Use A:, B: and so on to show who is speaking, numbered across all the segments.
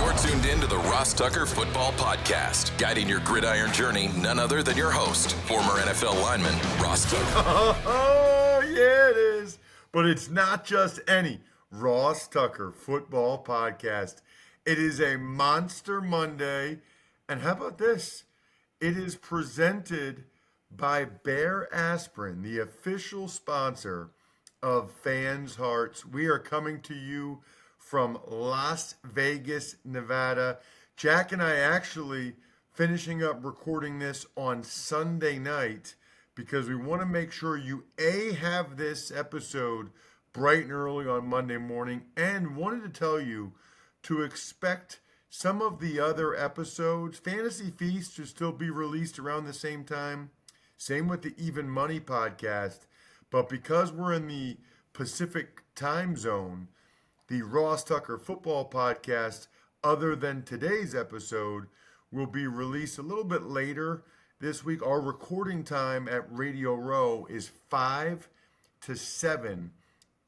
A: You're tuned in to the Ross Tucker Football Podcast, guiding your gridiron journey, none other than your host, former NFL lineman, Ross Tucker.
B: Oh, yeah, it is. But it's not just any Ross Tucker Football Podcast. It is a Monster Monday. And how about this? It is presented by Bear Aspirin, the official sponsor of Fans Hearts. We are coming to you from Las Vegas, Nevada. Jack and I actually finishing up recording this on Sunday night because we want to make sure you have this episode bright and early on Monday morning, and wanted to tell you to expect some of the other episodes. Fantasy Feast to still be released around the same time. Same with the Even Money podcast. But because we're in the Pacific time zone, the Ross Tucker Football Podcast, other than today's episode, will be released a little bit later this week. Our recording time at Radio Row is 5 to 7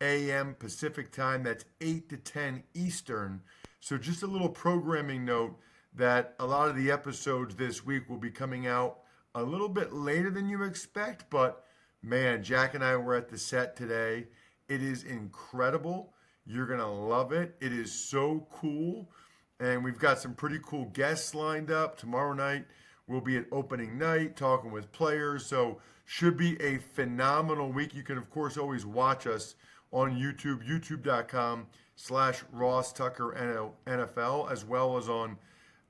B: a.m. Pacific time. That's 8 to 10 Eastern. So just a little programming note that a lot of the episodes this week will be coming out a little bit later than you expect. But man, Jack and I were at the set today. It is incredible. You're going to love it. It is so cool. And we've got some pretty cool guests lined up. Tomorrow night, we'll be at opening night talking with players. So should be a phenomenal week. You can, of course, always watch us on YouTube, youtube.com/Ross Tucker NFL, as well as on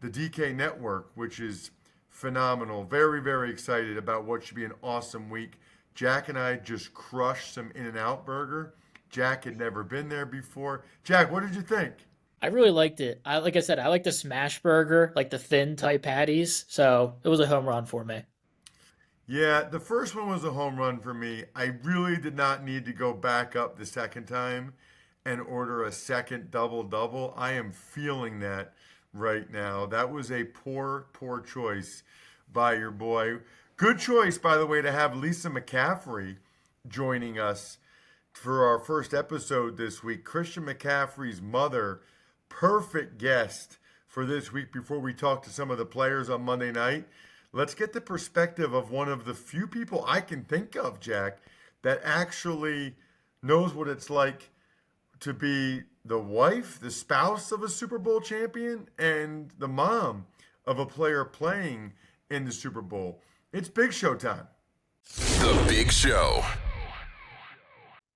B: the DK Network, which is phenomenal. Very, very excited about what should be an awesome week. Jack and I just crushed some In-N-Out Burger. Jack had never been there before. Jack, what did you think?
C: I really liked it. Like I said, I like the smash burger, like the thin type patties. So it was a home run for me.
B: Yeah, the first one was a home run for me. I really did not need to go back up the second time and order a second double-double. I am feeling that right now. That was a poor, poor choice by your boy. Good choice, by the way, to have Lisa McCaffrey joining us for our first episode this week. Christian McCaffrey's mother, perfect guest for this week before we talk to some of the players on Monday night. Let's get the perspective of one of the few people I can think of, Jack, that actually knows what it's like to be the wife, the spouse of a Super Bowl champion, and the mom of a player playing in the Super Bowl. It's Big Show time.
A: The Big Show.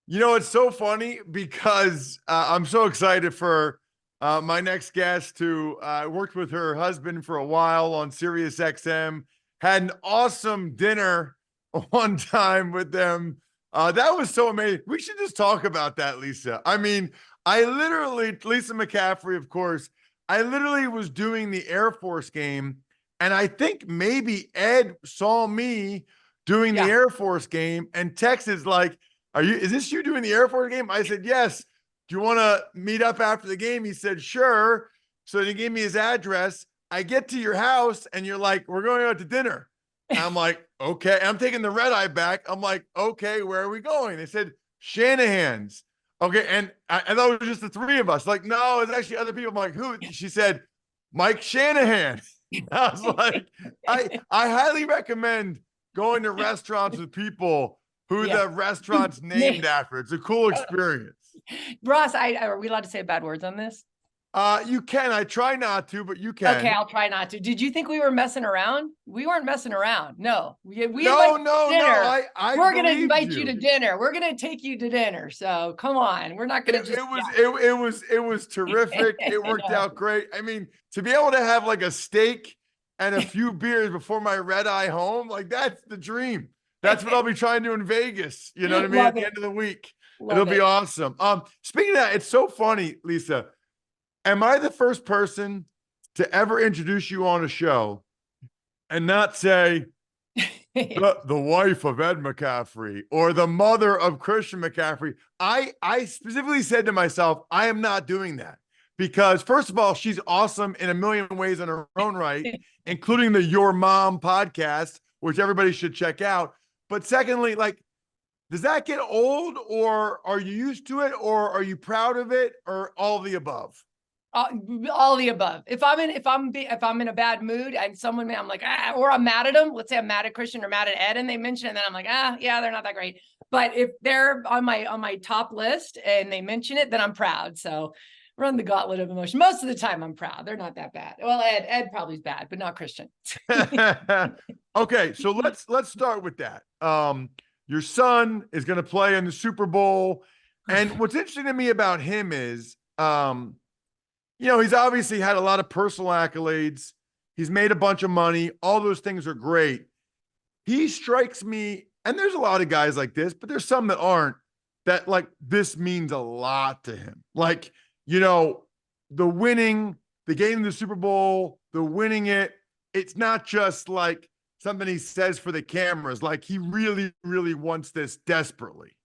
B: You know, it's so funny because I'm so excited for my next guest who worked with her husband for a while on Sirius XM, had an awesome dinner one time with them. That was so amazing. We should just talk about that, Lisa. I mean, Lisa McCaffrey, of course, I literally was doing the Air Force game, and I think maybe Ed saw me doing the Air Force game and texted like, is this you doing the Air Force game? I said, yes. Do you want to meet up after the game? He said, sure. So he gave me his address. I get to your house and you're like, we're going out to dinner. I'm like, okay. I'm taking the red eye back. I'm like, okay, where are we going? They said, Shanahan's. Okay. And I thought it was just the three of us. Like, no, it's actually other people. I'm like, who? She said, Mike Shanahan. I was like, I highly recommend going to restaurants with people who the restaurant's named after. It's a cool experience.
D: Ross, are we allowed to say bad words on this?
B: You can. I try not to, but you can.
D: Okay, I'll try not to. Did you think we were messing around? We weren't messing around. No. We're going to invite you to dinner. We're going to take you to dinner. So come on. We're not going to
B: it was terrific. It worked out great. I mean, to be able to have like a steak and a few beers before my red eye home, like that's the dream. That's what I'll be trying to do in Vegas. You know what I mean? At the end of the week. It'll be awesome. Speaking of that, it's so funny, Lisa. Am I the first person to ever introduce you on a show and not say the wife of Ed McCaffrey or the mother of Christian McCaffrey? I specifically said to myself, I am not doing that because, first of all, she's awesome in a million ways in her own right, including the Your Mom podcast, which everybody should check out. But secondly, like, does that get old, or are you used to it, or are you proud of it, or all of the above?
D: All the above. If I'm in a bad mood and someone, I'm like, or I'm mad at them. Let's say I'm mad at Christian or mad at Ed, and they mention it, and then I'm like, yeah, they're not that great. But if they're on my top list and they mention it, then I'm proud. So run the gauntlet of emotion. Most of the time, I'm proud. They're not that bad. Well, Ed probably is bad, but not Christian.
B: Okay, so let's start with that. Your son is going to play in the Super Bowl, and what's interesting to me about him is, he's obviously had a lot of personal accolades. He's made a bunch of money. All those things are great. He strikes me, and there's a lot of guys like this, but there's some that aren't, that like this means a lot to him. Like, the winning, the getting the Super Bowl, the winning it, it's not just like something he says for the cameras. Like he really, really wants this desperately.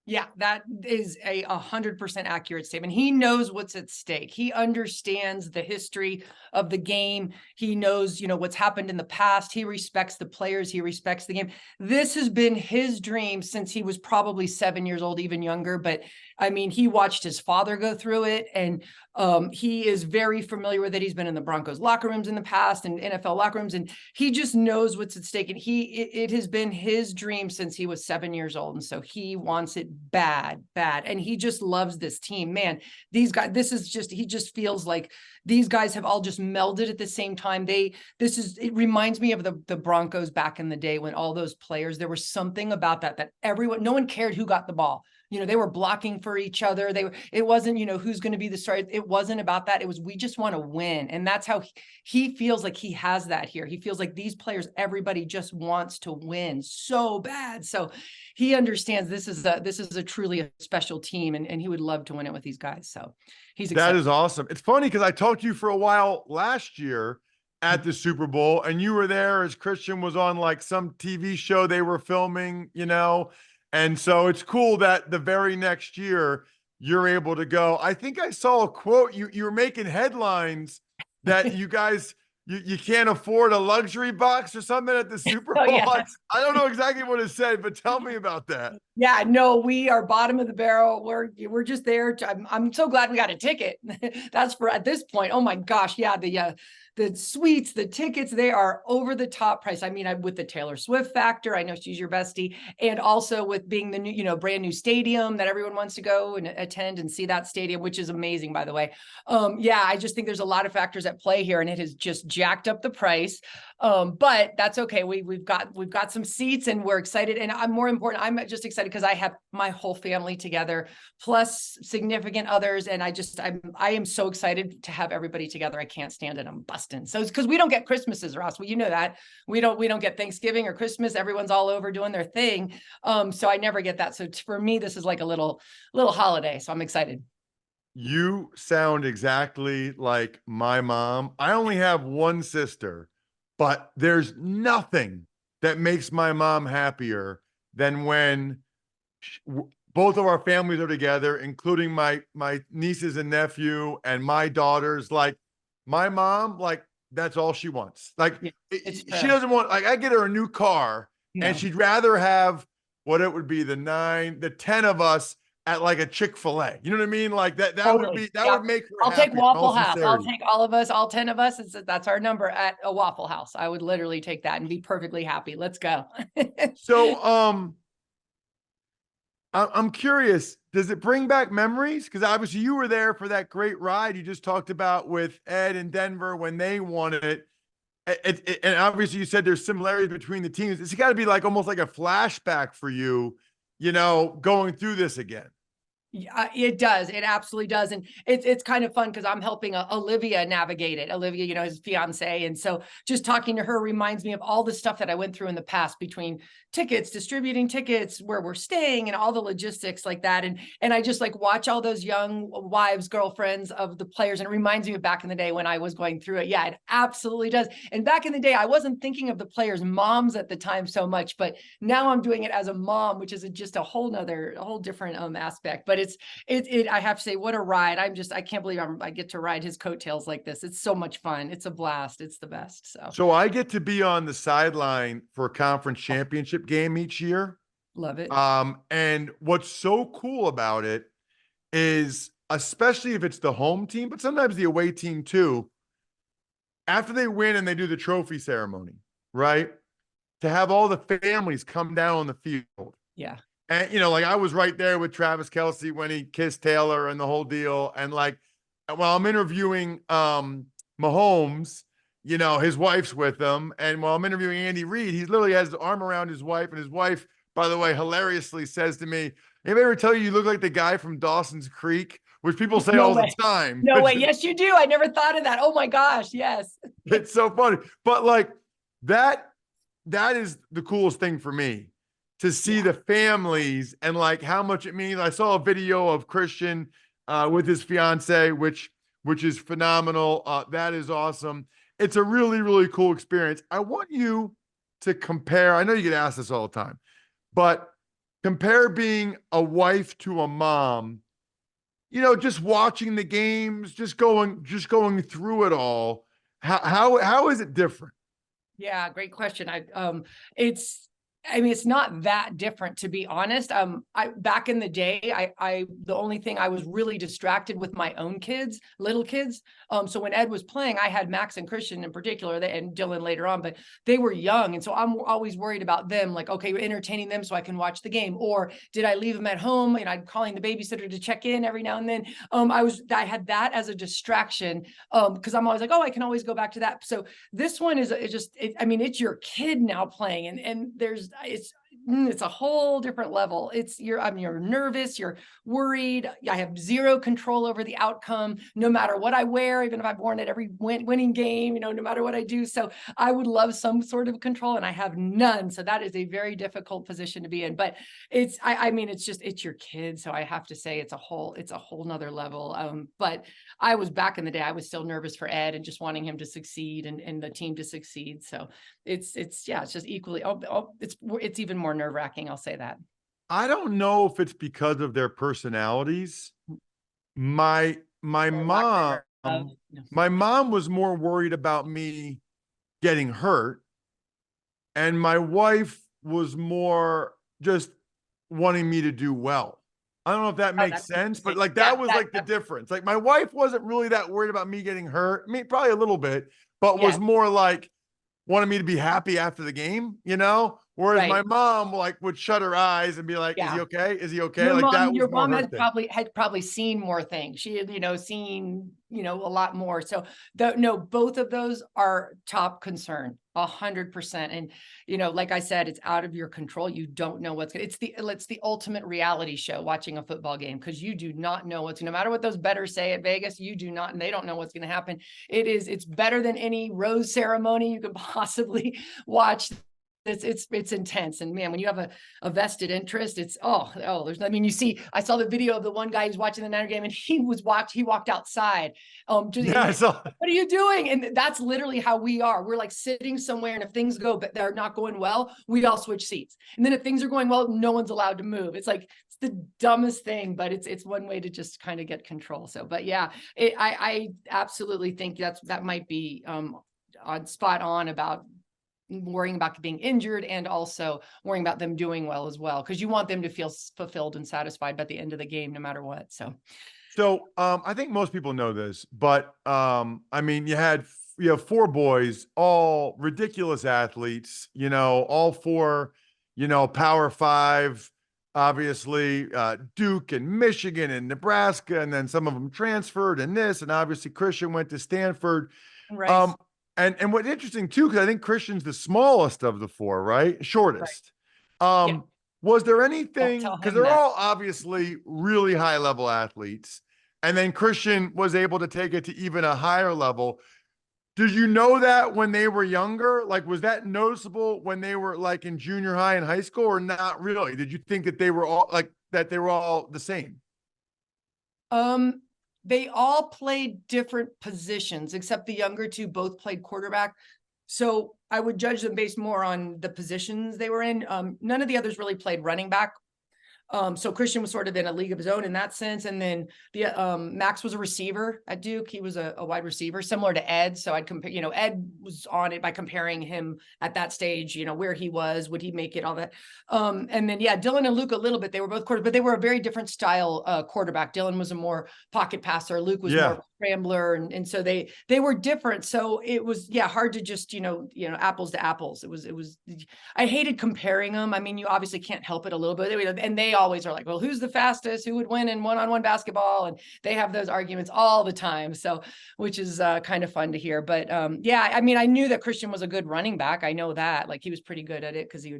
D: Yeah, that is a 100% accurate statement. He knows what's at stake. He understands the history of the game. He knows, what's happened in the past. He respects the players. He respects the game. This has been his dream since he was probably 7 years old, even younger. But I mean, he watched his father go through it, and he is very familiar with it. He's been in the Broncos locker rooms in the past and NFL locker rooms, and he just knows what's at stake. And it has been his dream since he was 7 years old. And so he wants it bad. And he just loves this team, man. These guys, he just feels like these guys have all just melded at the same time. It reminds me of the Broncos back in the day when all those players, there was something about that no one cared who got the ball. They were blocking for each other. It wasn't, who's going to be the star. It wasn't about that. It was, we just want to win. And that's how he feels like he has that here. He feels like these players, everybody just wants to win so bad. So he understands this is a truly a special team, and he would love to win it with these guys. So he's excited.
B: That is awesome. It's funny because I talked to you for a while last year at the Super Bowl, and you were there as Christian was on like some TV show they were filming, And so it's cool that the very next year you're able to go. I think I saw a quote. You were making headlines that you guys, you can't afford a luxury box or something at the Super Bowl. Yeah. I don't know exactly what it said, but tell me about that.
D: Yeah, no, we are bottom of the barrel. We're just there. I'm so glad we got a ticket. That's for at this point. Oh my gosh. Yeah. The suites, the tickets, they are over the top price. I mean, with the Taylor Swift factor, I know she's your bestie. And also with being the new, brand new stadium that everyone wants to go and attend and see that stadium, which is amazing, by the way. Yeah, I just think there's a lot of factors at play here, and it has just jacked up the price. But that's okay. We've got some seats, and we're excited. And I'm just excited because I have my whole family together, plus significant others. And I am so excited to have everybody together. I can't stand it. I'm busting. So it's because we don't get Christmases, Ross. Well, you know that we don't get Thanksgiving or Christmas. Everyone's all over doing their thing. So I never get that. So for me, this is like a little holiday. So I'm excited.
B: You sound exactly like my mom. I only have one sister, but there's nothing that makes my mom happier than when both of our families are together, including my nieces and nephew and my daughters. Like my mom, like that's all she wants. Like she doesn't want, like I get her a new car and she'd rather have what it would be the 10 of us at like a Chick-fil-A. You know what I mean? Like that totally. Would make her happy.
D: Take Waffle House. I'll take all of us, all 10 of us. That's our number at a Waffle House. I would literally take that and be perfectly happy. Let's go.
B: So, I'm curious, does it bring back memories? Because obviously you were there for that great ride you just talked about with Ed in Denver when they won it. And obviously you said there's similarities between the teams. It's got to be like almost like a flashback for you, going through this again.
D: Yeah, it does. It absolutely does. And it's kind of fun because I'm helping Olivia navigate it. Olivia, his fiance. And so just talking to her reminds me of all the stuff that I went through in the past between tickets, distributing tickets, where we're staying, and all the logistics like that. And I just like watch all those young wives, girlfriends of the players. And it reminds me of back in the day when I was going through it. Yeah, it absolutely does. And back in the day, I wasn't thinking of the players' moms at the time so much, but now I'm doing it as a mom, which is just a whole different aspect. But I have to say, what a ride. I can't believe I get to ride his coattails like this. It's so much fun. It's a blast. It's the best.
B: So I get to be on the sideline for a conference championship game each year.
D: Love it.
B: And what's so cool about it is especially if it's the home team, but sometimes the away team too, after they win and they do the trophy ceremony, right? To have all the families come down on the field.
D: Yeah.
B: And, you know, like I was right there with Travis Kelce when he kissed Taylor and the whole deal. And like, while I'm interviewing Mahomes, you know, his wife's with him. And while I'm interviewing Andy Reid, he literally has his arm around his wife. And his wife, by the way, hilariously says to me, anybody ever tell you look like the guy from Dawson's Creek? Which people say all the time.
D: No way. Yes, you do. I never thought of that. Oh my gosh. Yes.
B: It's so funny. But like that is the coolest thing for me, to see the families and like how much it means. I saw a video of Christian with his fiance, which is phenomenal. That is awesome. It's a really, really cool experience. I want you to compare. I know you get asked this all the time, but compare being a wife to a mom. You know, just watching the games, just going through it all. How is it different?
D: Yeah, great question. It's not that different, to be honest. Back in the day, the only thing I was really distracted with my own kids, little kids. So when Ed was playing, I had Max and Christian in particular, and Dylan later on, but they were young. And so I'm always worried about them, like, okay, we're entertaining them so I can watch the game. Or did I leave them at home? And I'm calling the babysitter to check in every now and then. I had that as a distraction, because I'm always like, oh, I can always go back to that. So this one is it's your kid now playing, and it's a whole different level. You're nervous, you're worried. I have zero control over the outcome, no matter what I wear, even if I've worn it every winning game, no matter what I do. So I would love some sort of control, and I have none. So that is a very difficult position to be in, but it's your kid. So I have to say it's a whole nother level. But I was, back in the day, I was still nervous for Ed and just wanting him to succeed and the team to succeed. So it's just equally, it's even more nerve-wracking. I'll say that.
B: I don't know if it's because of their personalities. My mom was more worried about me getting hurt, and my wife was more just wanting me to do well. I don't know if that makes sense, but like that was like the difference. Like my wife wasn't really that worried about me getting hurt. I mean, probably a little bit, but was more like wanted me to be happy after the game, Whereas my mom like would shut her eyes and be like, "Is he okay? Is he okay?"
D: Your mom had probably seen more things. She had, seen, a lot more. So both of those are top concern, 100%. And, like I said, it's out of your control. You don't know it's the ultimate reality show, watching a football game, because you do not know no matter what those bettors say at Vegas, they don't know what's going to happen. It's better than any rose ceremony you could possibly watch. It's intense. And man, when you have a vested interest, I saw the video of the one guy who's watching the Niner game, and he walked outside. What are you doing? And that's literally how we are. We're like sitting somewhere, and if things go, but they're not going well, we all switch seats. And then if things are going well, no one's allowed to move. It's the dumbest thing, but it's one way to just kind of get control. So, but yeah, I absolutely think that might be spot on about worrying about being injured, and also worrying about them doing well as well, because you want them to feel fulfilled and satisfied by the end of the game, no matter what. So
B: I think most people know this, but you have 4 boys, all ridiculous athletes, all 4, Power 5, obviously, Duke and Michigan and Nebraska, and then some of them transferred, and obviously Christian went to Stanford.
D: Right.
B: And what's interesting too, because I think Christian's the smallest of the 4, right? Shortest.
D: Right.
B: Was there anything, because they're all obviously really high level athletes, and then Christian was able to take it to even a higher level. Did you know that when they were younger? Like, was that noticeable when they were like in junior high and high school, or not really? Did you think that they were all the same?
D: They all played different positions, except the younger 2 both played quarterback. So I would judge them based more on the positions they were in. None of the others really played running back. So Christian was sort of in a league of his own in that sense. And then Max was a receiver at Duke. He was a wide receiver, similar to Ed. So I'd compare, Ed was on it by comparing him at that stage, where he was, would he make it, all that. And then, Dylan and Luke a little bit, they were both quarterbacks, but they were a very different style quarterback. Dylan was a more pocket passer. Luke was more scrambler. And so they were different. So it was, hard to just, apples to apples. It was, I hated comparing them. I mean, you obviously can't help it a little bit. And they always are like, well, who's the fastest? Who would win in one-on-one basketball? And they have those arguments all the time. So, which is kind of fun to hear. But I mean, I knew that Christian was a good running back. I know that, like, he was pretty good at it because he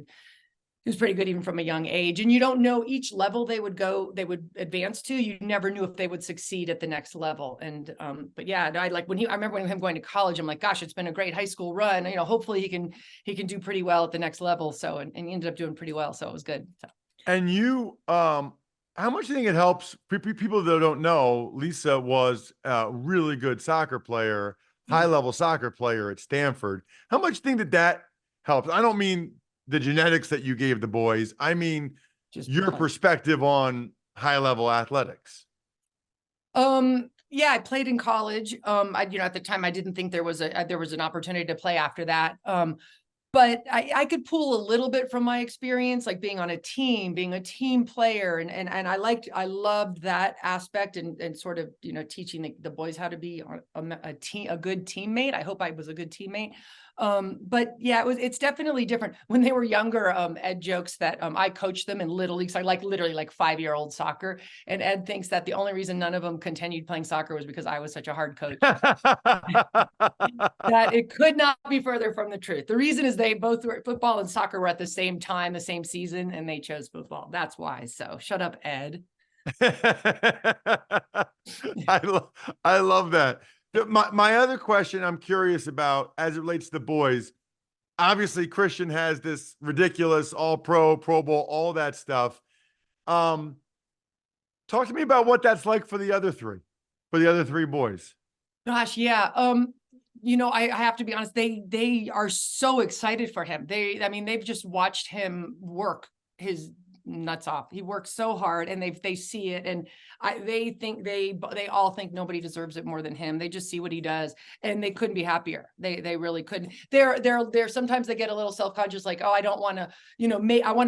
D: was pretty good even from a young age. And you don't know each level they would advance to. You never knew if they would succeed at the next level. And but I remember him going to college, I'm like, gosh, it's been a great high school run. Hopefully he can do pretty well at the next level. So and he ended up doing pretty well. So it was good. So.
B: And you, how much do you think it helps people that don't know? Lisa was a really good soccer player, high-level soccer player at Stanford. How much do you think that helps? I don't mean the genetics that you gave the boys. I mean, just your perspective on high-level athletics.
D: I played in college. At the time I didn't think there was an opportunity to play after that. But I could pull a little bit from my experience, like being on a team, being a team player. And I loved that aspect and sort of, teaching the boys how to be a good teammate. I hope I was a good teammate. But it's definitely different. When they were younger, Ed jokes that I coached them in little leagues. I literally 5-year-old soccer. And Ed thinks that the only reason none of them continued playing soccer was because I was such a hard coach. That it could not be further from the truth. The reason is they both were, football and soccer were at the same time, the same season, and they chose football. That's why. So shut up, Ed.
B: I love that. My other question I'm curious about as it relates to the boys, obviously Christian has this ridiculous all-pro, Pro Bowl, all that stuff. Talk to me about what that's like for the other three boys.
D: Gosh, yeah. I have to be honest, they are so excited for him. They've just watched him work his nuts off. He works so hard and they see it. And they all think nobody deserves it more than him. They just see what he does and they couldn't be happier. They really couldn't. They're sometimes they get a little self-conscious, like, oh, I don't want to, they all want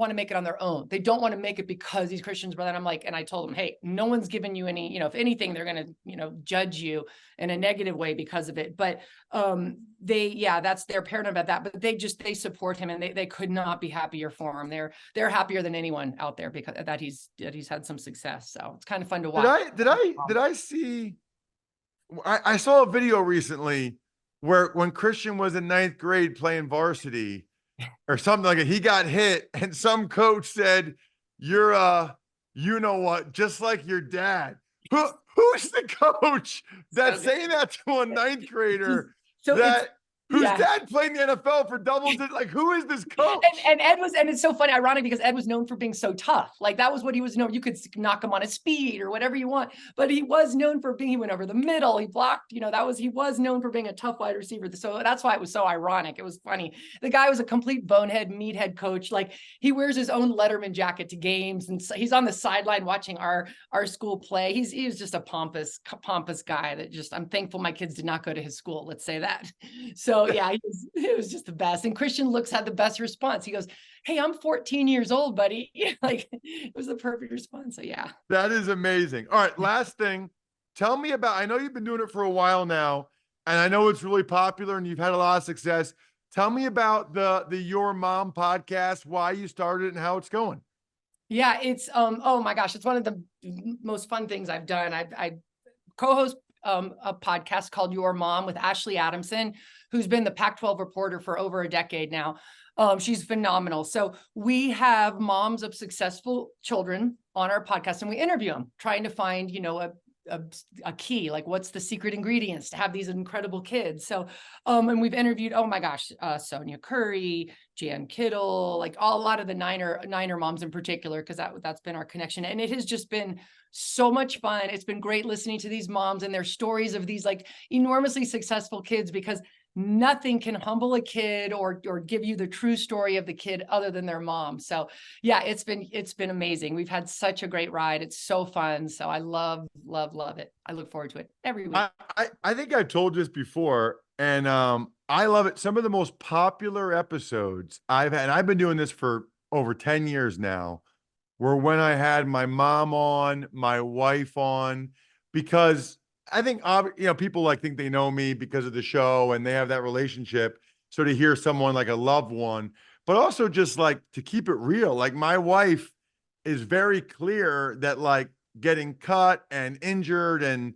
D: to make it on their own. They don't want to make it because he's Christian's brother. And I'm like, and I told them, hey, no one's given you any, if anything, they're going to, judge you in a negative way because of it. But that's their parent about that, but they support him and they could not be happier for him. They're happier than anyone out there because that he's had some success. So it's kind of fun to watch.
B: Did I see, I saw a video recently where when Christian was in 9th grade playing varsity or something like that, he got hit and some coach said, you're you know what, just like your dad. Who's the coach that's saying that to a 9th grader? Whose dad played in the NFL for double digits? Like, who is this coach?
D: And Ed was, and it's so funny, ironic, because Ed was known for being so tough. Like, that was what he was known. You could knock him on his speed or whatever you want, but he was known for he went over the middle, he blocked, he was known for being a tough wide receiver. So that's why it was so ironic. It was funny. The guy was a complete bonehead, meathead coach. Like, he wears his own Letterman jacket to games, and he's on the sideline watching our school play. He was just a pompous guy that I'm thankful my kids did not go to his school. Let's say that. So it was just the best. And Christian had the best response. He goes, hey, I'm 14 years old, buddy. It was the perfect response. So yeah.
B: That is amazing. All right. Last thing, tell me about, I know you've been doing it for a while now, and I know it's really popular and you've had a lot of success. Tell me about the Your Mom podcast, why you started it and how it's going.
D: Yeah, it's, oh my gosh, it's one of the most fun things I've done. I co-host a podcast called Your Mom with Ashley Adamson, who's been the Pac-12 reporter for over a decade now. She's phenomenal. So we have moms of successful children on our podcast and we interview them, trying to find, a key, like what's the secret ingredients to have these incredible kids. So, and we've interviewed, oh my gosh, Sonia Curry, Jan Kittle, like a lot of the Niner moms in particular, because that's been our connection. And it has just been so much fun. It's been great listening to these moms and their stories of these like enormously successful kids, because nothing can humble a kid or give you the true story of the kid other than their mom. So yeah, it's been amazing. We've had such a great ride. It's so fun. So I love it. I look forward to it every week.
B: I think I've told this before, and I love it. Some of the most popular episodes I've had, and I've been doing this for over 10 years now, were when I had my mom on, my wife on, because I think, people like think they know me because of the show and they have that relationship. So to hear someone like a loved one, but also just like to keep it real, like my wife is very clear that like getting cut and injured and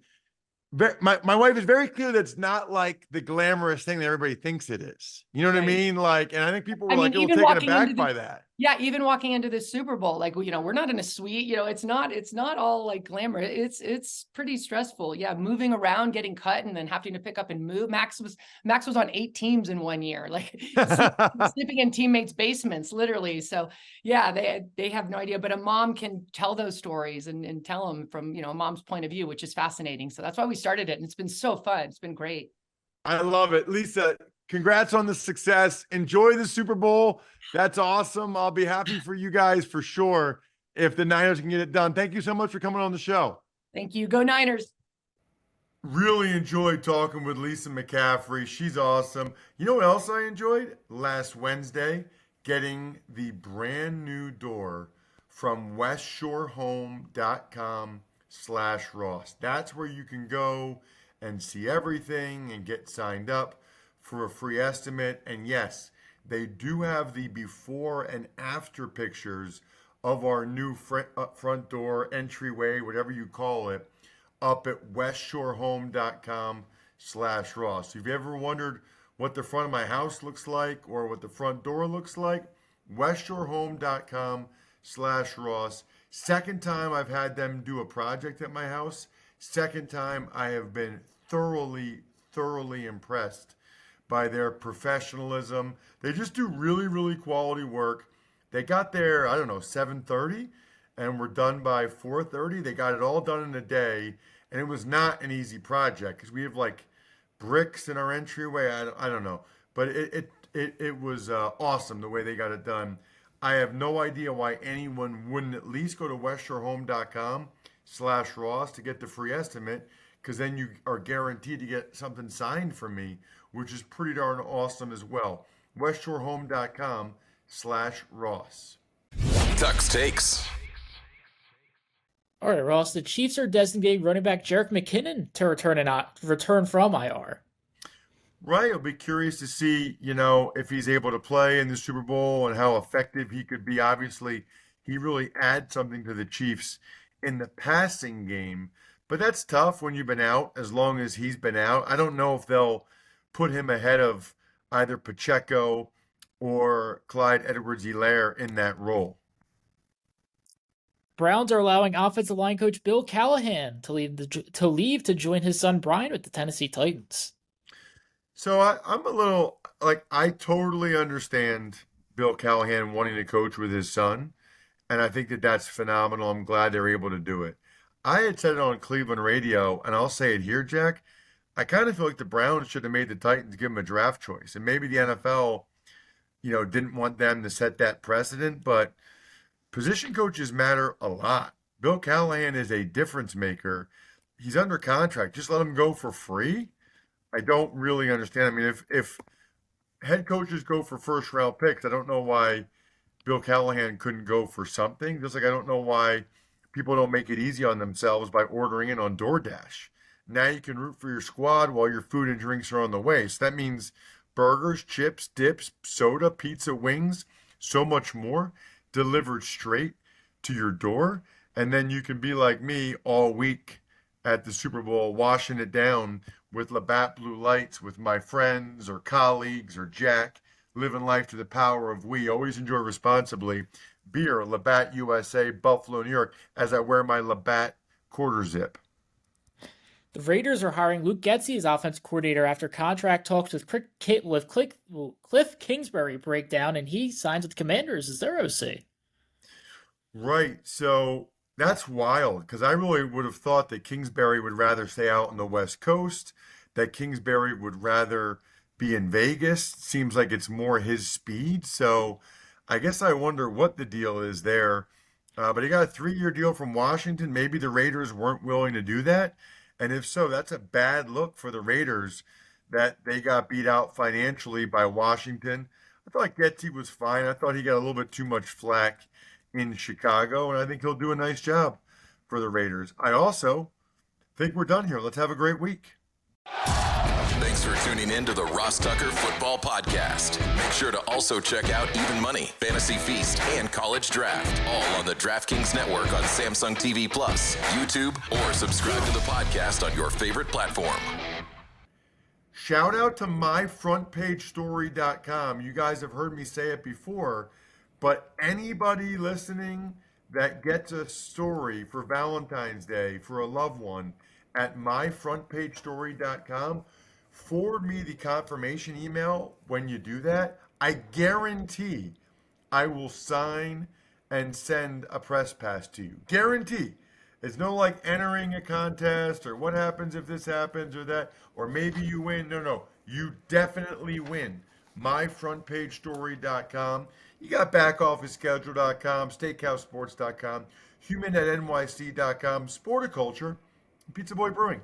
B: my wife is very clear that's not like the glamorous thing that everybody thinks it is. You know what I
D: Right.
B: mean? Like, and I think people were
D: I mean,
B: like a little
D: even
B: taken
D: walking
B: aback
D: into
B: by that.
D: Yeah, even walking into the Super Bowl, like, we're not in a suite, it's not all like glamour. It's pretty stressful. Yeah, moving around, getting cut, and then having to pick up and move. Max was on 8 teams in 1 year, like sleeping in teammates' basements, literally. So yeah, they have no idea. But a mom can tell those stories and tell them from a mom's point of view, which is fascinating. So that's why we started it, and it's been so fun. It's been great.
B: I love it. Lisa, congrats on the success. Enjoy the Super Bowl. That's awesome. I'll be happy for you guys for sure if the Niners can get it done. Thank you so much for coming on the show.
D: Thank you. Go Niners.
B: Really enjoyed talking with Lisa McCaffrey. She's awesome. You know what else I enjoyed? Last Wednesday, getting the brand new door from westshorehome.com/Ross. That's where you can go and see everything and get signed up for a free estimate. And yes, they do have the before and after pictures of our new front door, entryway, whatever you call it, up at westshorehome.com/Ross. If you've ever wondered what the front of my house looks like or what the front door looks like, westshorehome.com/Ross. Second time I've had them do a project at my house. Second time I have been thoroughly impressed by their professionalism. They just do really, really quality work. They got there, 7:30, and we're done by 4:30. They got it all done in a day, and it was not an easy project because we have like bricks in our entryway. I don't know, but it was awesome the way they got it done. I have no idea why anyone wouldn't at least go to westshorehome.com/Ross to get the free estimate, because then you are guaranteed to get something signed from me, which is pretty darn awesome as well. westshorehome.com/Ross.
A: Tuck's Takes.
C: All right, Ross. The Chiefs are designating running back Jerick McKinnon to return from IR.
B: Right. I'll be curious to see, if he's able to play in the Super Bowl and how effective he could be. Obviously, he really adds something to the Chiefs in the passing game, but that's tough when you've been out as long as he's been out. I don't know if they'll put him ahead of either Pacheco or Clyde Edwards-Helaire in that role.
C: Browns are allowing offensive line coach Bill Callahan to leave to join his son Brian with the Tennessee Titans.
B: So I'm a little I totally understand Bill Callahan wanting to coach with his son, and I think that that's phenomenal. I'm glad they're able to do it. I had said it on Cleveland radio, and I'll say it here, Jack. I kind of feel like the Browns should have made the Titans give him a draft choice, and maybe the NFL, didn't want them to set that precedent, but position coaches matter a lot. Bill Callahan is a difference maker. He's under contract. Just let him go for free. I don't really understand. I mean, if head coaches go for first round picks, I don't know why Bill Callahan couldn't go for something. Just like I don't know why people don't make it easy on themselves by ordering in on DoorDash. Now you can root for your squad while your food and drinks are on the way. So that means burgers, chips, dips, soda, pizza, wings, so much more delivered straight to your door. And then you can be like me all week at the Super Bowl, washing it down with Labatt Blue Lights with my friends or colleagues or Jack, living life to the power of we. Always enjoy responsibly. Beer, Labatt USA, Buffalo, New York, as I wear my Labatt quarter zip.
C: The Raiders are hiring Luke Getsy as offensive coordinator after contract talks with Cliff Kingsbury break down, and he signs with the Commanders as their OC.
B: Right. So that's wild, because I really would have thought that Kingsbury would rather stay out on the West Coast, that Kingsbury would rather be in Vegas. Seems like it's more his speed. So I guess I wonder what the deal is there. But he got a 3-year deal from Washington. Maybe the Raiders weren't willing to do that. And if so, that's a bad look for the Raiders that they got beat out financially by Washington. I thought Getsy was fine. I thought he got a little bit too much flack in Chicago, and I think he'll do a nice job for the Raiders. I also think we're done here. Let's have a great week.
A: Thanks for tuning in to the Ross Tucker Football Podcast. Make sure to also check out Even Money, Fantasy Feast, and College Draft, all on the DraftKings Network on Samsung TV Plus, YouTube, or subscribe to the podcast on your favorite platform.
B: Shout out to myfrontpagestory.com. You guys have heard me say it before, but anybody listening that gets a story for Valentine's Day for a loved one at myfrontpagestory.com, forward me the confirmation email when you do that. I guarantee I will sign and send a press pass to you. Guarantee. It's no like entering a contest or what happens if this happens or that, or maybe you win. No. You definitely win. myfrontpagestory.com. You got backofficeschedule.com, steakhousesports.com, human@nyc.com, Sporticulture, and Pizza Boy Brewing.